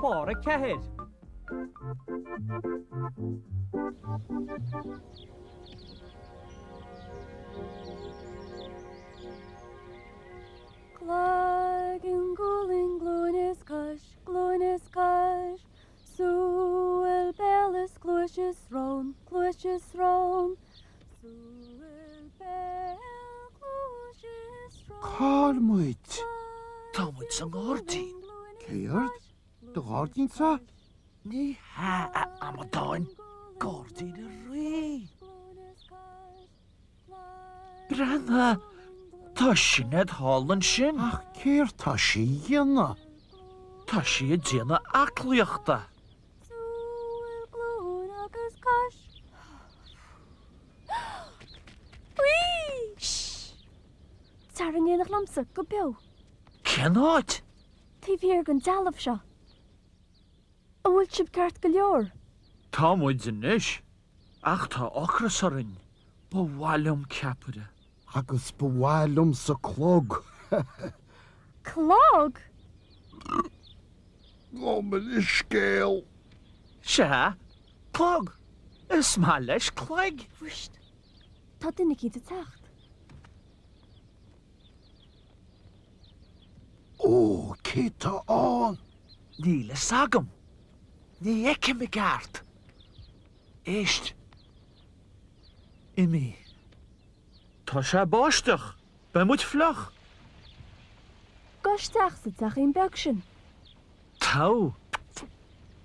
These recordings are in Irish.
chlár a ceithir. Clag yn gwling glwynus cash, Sŵl belys glwysys rown, Sŵl bel glwysys rown. Carmwyd. Támuid san gáirtín. Céard? Do gáirtín sa? Ní ha am a dáin gáirtín a ré. Brenna, tá sinned hálan sin. Ach, céir tá sí dhéana. Tá si a déana aclaíochta. Sŵl glwn agus cash. Whee! Shh! Tar yn ein lamsa, go bew. Cenáid? Tí bhír gan dalmh seo. A bhfuil sib ceart go leor. Támuid in isis. Ach tá ochras arin. Ba bhhailm ceapide. Agus bhhailm sa clog. Clog? Lomad is scéal. Se, clog. Is má leis cleig. Bhuist. Tá duine cí de techt. Ó, cé tá an. Ní le sagam. Ní eice me gart. Éist. Imi. Tá sé báisteach. Ba muid flach. Gosteach sa teach on beag sin. Tá.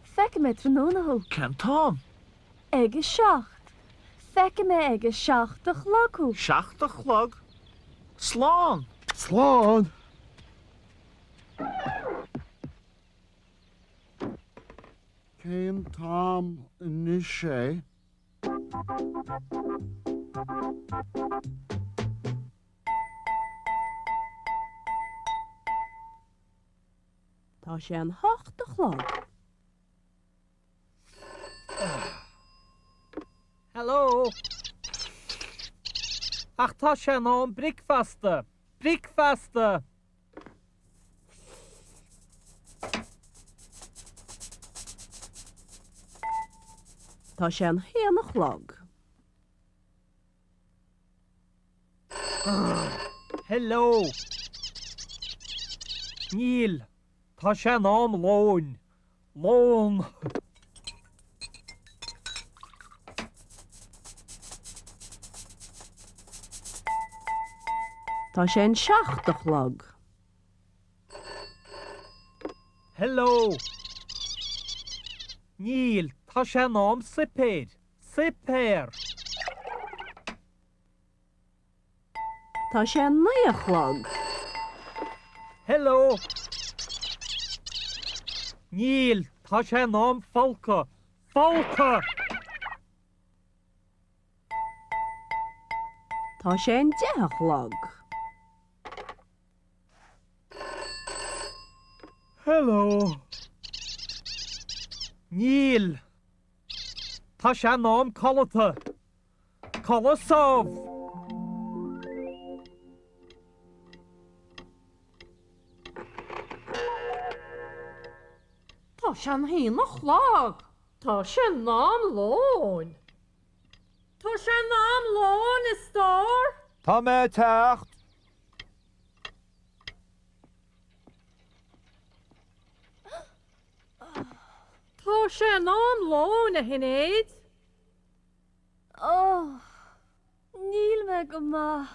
Feice me trónathó. Can tám. Ige seacht. Feice me ige seacht a chlogú. Seacht a chlog. Slán. Slán. Céim tám in sé. Tá sé an hocht a chlog. Hello. Ach tá sé ná bricfasta. Bricfasta. Tá sé an héan a chlog. Hello. Níl. Tá sé nám lón. Lón. Tá sé an seacht a chlog. Hello. Níl. Tá sé nám sipéir. Sipéir. Tá sé an naí a chlog. Hello. Níl. Tá sé nám falca. Falca. Tá sé an de a chlog. Hello. Níl. Tá sé nám colata. Colasov. Tá sé an héan a chlog. Tá sé nám lón. Tá sé nám lón is stór. Tá mé techt. Tá sé nám lón a hinnéid. Oh, níl me go ma.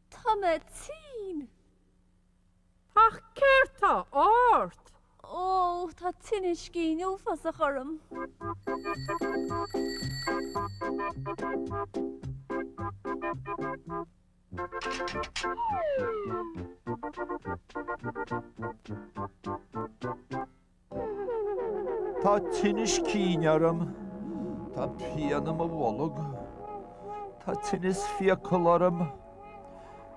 Tá me tín. Ach céir tá áirt. Ó, tá tinne cín úfas a chorm. Tá tinis cínearm. Tá pianam a bhlog. Tá tinis fiacolaram.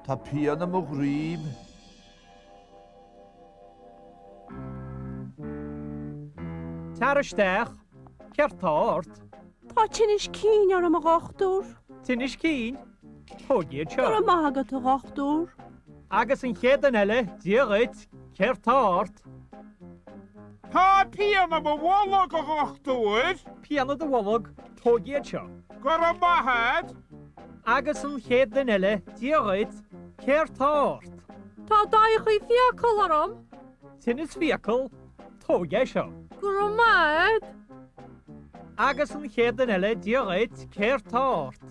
Tá pianam a ghríim. Taristeach. Ceirtáart. Tá tinis cín ar am a gachtúr. Tinis cín. Thógiad Ar a seo. mágad a gachtúr. Agus an chéad an eile, díorit, ceirtáart. Tá pian am bhla go gachtúid, Pianad a bhlog tógéad seo. gur a mahead, Agus an chéad den eile díoid céir táirt. Tá daich fiacal aram. Sin is fiacal tógéad seo. Gur maid. Agus an chéad den eile díoid céir táirt.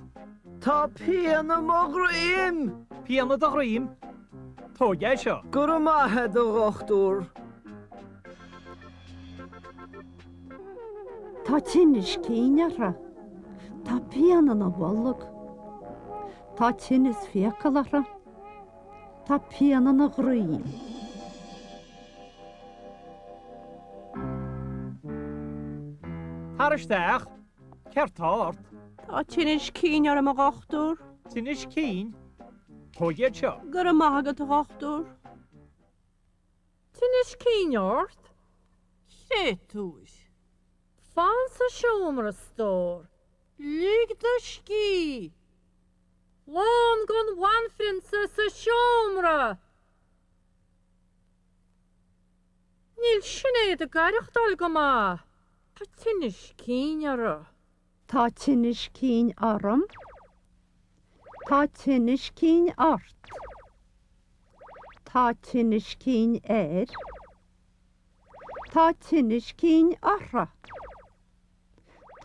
Tá pean am oghraim. Pianad a roiim tógéad seo. Gur mahead a gachtúr. Tá tinis cíineara. Tá pean an a bholog. Tá tinis fiacalara. Tá pean an a ghraim. Tharisteach céir táirt. Tá tinis cíineara a gachtúr. Sin is cín tógéad seo. Gur maithagad a gachtúr. Tinis cíneart. Sé túis. Fan sa siomra stór. Lug de cí. Lán gon wanfrinsa sa siomra. Níl sinnéad a gaireachtal go má. Tá tinis cíneara. Tá tinis cín aram. Tá tinis cín art. Tá tinis cín Tá tinis cín arra.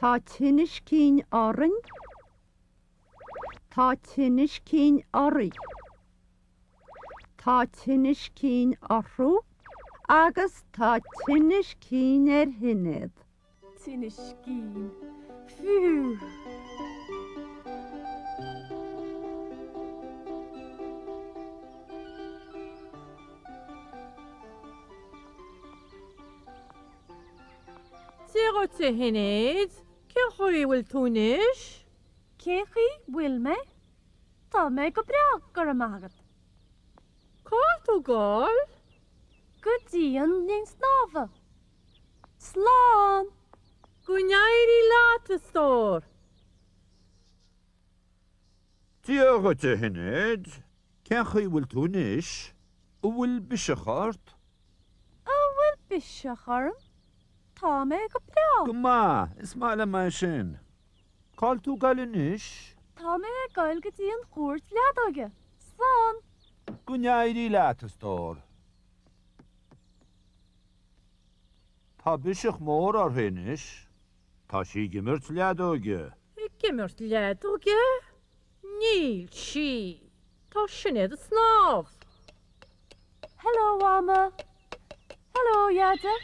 Tá tinis cín arin. Tá tinis cín ari. Tá tinis cín arrú. Agus tá tinis cín hinnéad. Tinis cín. Fiú. Zero te hinnéad. Ce chuhfuil túnis? Céchi bhfuil me? Tá me go breach gur a mágad. Cáil tú gáil? Go dtíon níon snáfa. Slán. Gwneir I láta stór. Diolch te hynnydd. Cech I wyl túnis. Wyl bysachart. A bhfuil bise charm. Tá me go breach. Gma, is maile mai sin. Cael tú gael yn ish? Tá me gail go dtíon chóirt leadáige. Slán. Gwneud I laat y stor. Tá bysach mór ar hyn ish. Tá si gymyrt liadóge. I gimmert leadóge? Níl si. Tá sinnéad a snáf. Hello, Wama. Hello, Yada.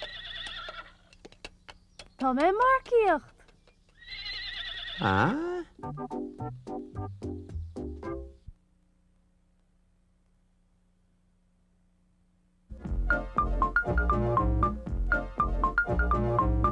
Tá me marcíocht. Ah?